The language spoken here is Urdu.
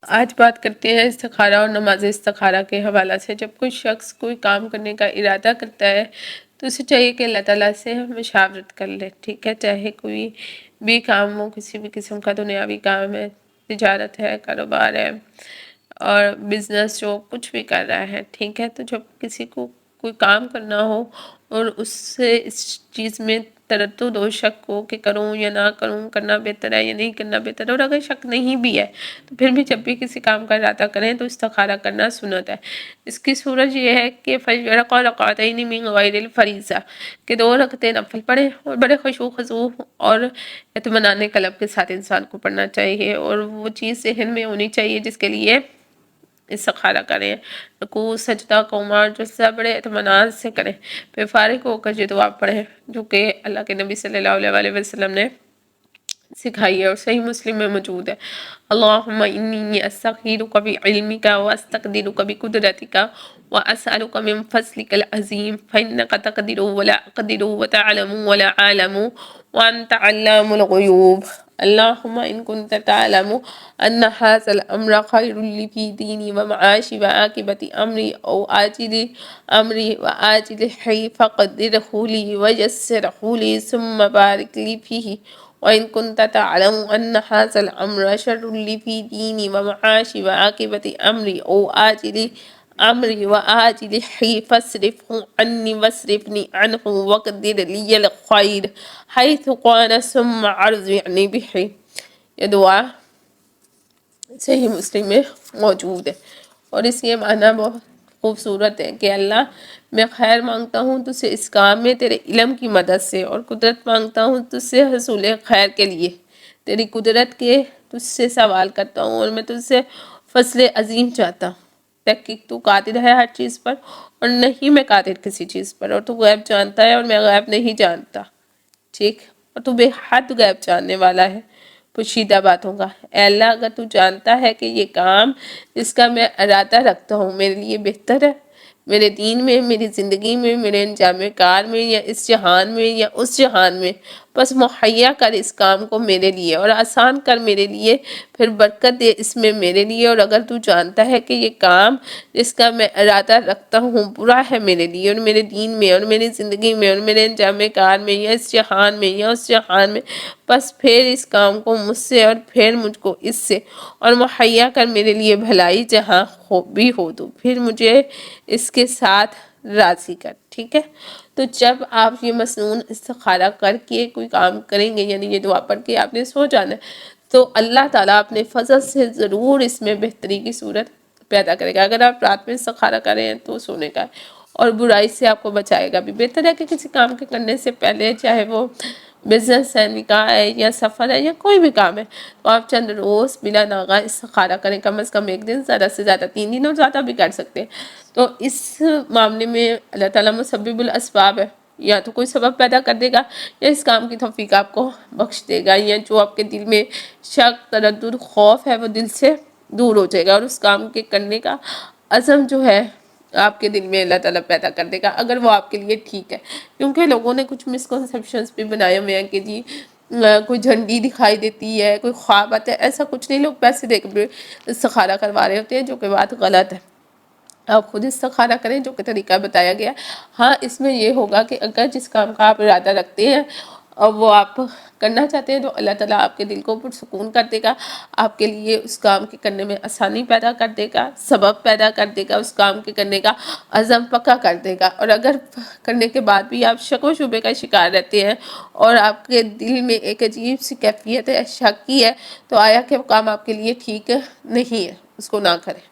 آج بات کرتے ہیں استخارہ اور نماز استخارہ کے حوالہ سے۔ جب کوئی شخص کوئی کام کرنے کا ارادہ کرتا ہے تو اسے چاہیے کہ اللہ تعالیٰ سے مشاورت کر لے، ٹھیک ہے؟ چاہے کوئی بھی کام ہو، کسی بھی قسم کا دنیاوی کام ہے، تجارت ہے، کاروبار ہے اور بزنس جو کچھ بھی کر رہا ہے، ٹھیک ہے؟ تو جب کسی کو کوئی کام کرنا ہو اور اس سے اس چیز میں تردد ہو، شک ہو کہ کروں یا نہ کروں، کرنا بہتر ہے یا نہیں کرنا بہتر ہے، اور اگر شک نہیں بھی ہے تو پھر بھی جب بھی کسی کام کا ارادہ کریں تو استخارہ کرنا سنت ہے۔ اس کی صورت یہ ہے کہ فَجْرَ رَكْعَتَيْنِ مِنْ غَيْرِ الْفَرِيضَہ کہ 2 رکعتیں نفل پڑھیں اور بڑے خشوع و خضوع اور اطمینان قلب کے ساتھ انسان کو پڑھنا چاہیے، اور وہ چیز ذہن میں ہونی چاہیے جس کے لیے استخارہ کریں، رکوع سجدہ قوما جو سب بڑے اطمینان سے کریں، پھر فارغ ہو کر یہ دعا پڑھیں جو کہ اللہ کے نبی صلی اللہ علیہ وسلم نے سکھائی ہے اور صحیح مسلم میں موجود ہے۔ اللہم انی استخیرک بعلمک واستقدرک بقدرتک واسألک من فضلک العظیم فإنک تقدر ولا اقدر وتعلم ولا اعلم وانت علام الغیوب۔ اللہم ان کنت تعلم ان هذا الامر خیر لی فی دینی ومعاشی وعاقبت امری او آجل امری وآجلہ فقدرہ لی ویسرہ لی ثم بارک لی فیہ، وَإِن كُنْتَ تَعْلَمُ أَنَّ هَذَا الْأَمْرَ شَرٌّ لِّي فِي دِينِي وَمَعَاشِي وَعَاقِبَةِ أَمْرِي أَوْ عَاجِلِ أَمْرِي وَآجِلِهِ فاصرفه عني واصرفني عنه وقدر لي الخير حيث كان ثم أرضعني به۔ یہ دعا صحیح مسلم میں موجود ہے اور اس کے معنی بہت خوبصورت ہے کہ اللہ میں خیر مانگتا ہوں تجھ سے اس کام میں تیرے علم کی مدد سے، اور قدرت مانگتا ہوں تجھ سے حصول خیر کے لیے تیری قدرت کے تجھ سے سوال کرتا ہوں، اور میں تجھ سے فضل عظیم چاہتا ہوں۔ تحقیق تو قادر ہے ہر چیز پر اور نہیں میں قادر کسی چیز پر، اور تو غیب جانتا ہے اور میں غیب نہیں جانتا، ٹھیک؟ اور تو بے حد غیب جاننے والا ہے پوشیدہ باتوں کا۔ اے اللہ اگر تو جانتا ہے کہ یہ کام جس کا میں ارادہ رکھتا ہوں میرے لیے بہتر ہے، میرے دین میں، میری زندگی میں، میرے انجام کار میں، یا اس جہان میں یا اس جہان میں، بس مہیا کر اس کام کو میرے لیے اور آسان کر میرے لیے، پھر برکت دے اس میں میرے لیے۔ اور اگر تو جانتا ہے کہ یہ کام جس کا میں ارادہ رکھتا ہوں برا ہے میرے لیے اور میرے دین میں اور میری زندگی میں اور میرے انجام کار میں یا اس جہان میں یا اس جہان میں، بس پھر اس کام کو مجھ سے اور پھر مجھ کو اس سے اور مہیا کر میرے لیے بھلائی جہاں بھی ہو تو پھر مجھے اس کے ساتھ راضی کر، ٹھیک ہے؟ تو جب آپ یہ مسنون استخارہ کر کے کوئی کام کریں گے، یعنی یہ دعا پڑھ کے آپ نے سو جانا ہے، تو اللہ تعالیٰ اپنے فضل سے ضرور اس میں بہتری کی صورت پیدا کرے گا۔ اگر آپ رات میں استخارہ کریں ہیں تو سونے کا ہے، اور برائی سے آپ کو بچائے گا بھی۔ بہتر ہے کہ کسی کام کے کرنے سے پہلے، چاہے وہ بزنس ہے، نکاح ہے یا سفر ہے یا کوئی بھی کام ہے، تو آپ چند روز بلا ناغہ استخارہ کریں، کم از کم 1 دن، زیادہ سے زیادہ 3 دن، اور زیادہ بھی کر سکتے ہیں۔ تو اس معاملے میں اللہ تعالیٰ مسبب الاسباب ہے، یا تو کوئی سبب پیدا کر دے گا یا اس کام کی توفیق آپ کو بخش دے گا، یا جو آپ کے دل میں شک، تردد، خوف ہے وہ دل سے دور ہو جائے گا، اور اس کام کے کرنے کا عزم جو ہے آپ کے دل میں اللہ تعالیٰ پیدا کر دے گا، اگر وہ آپ کے لیے ٹھیک ہے۔ کیونکہ لوگوں نے کچھ مسکنسیپشنز بھی بنائے ہوئے ہیں کہ جی کوئی جھنڈی دکھائی دیتی ہے، کوئی خواب آتا ہے، ایسا کچھ نہیں، لوگ پیسے دے کے استخارہ کروا رہے ہوتے ہیں، جو کہ بات غلط ہے۔ آپ خود استخارہ کریں جو کہ طریقہ بتایا گیا۔ ہاں اس میں یہ ہوگا کہ اگر جس کام کا آپ ارادہ رکھتے ہیں اور وہ آپ کرنا چاہتے ہیں تو اللہ تعالیٰ آپ کے دل کو پرسکون کر دے گا، آپ کے لیے اس کام کے کرنے میں آسانی پیدا کر دے گا، سبب پیدا کر دے گا، اس کام کے کرنے کا عزم پکا کر دے گا۔ اور اگر کرنے کے بعد بھی آپ شک و شبے کا شکار رہتے ہیں اور آپ کے دل میں ایک عجیب سی کیفیت ہے، شک کی ہے، تو آیا کہ وہ کام آپ کے لیے ٹھیک نہیں ہے، اس کو نہ کریں۔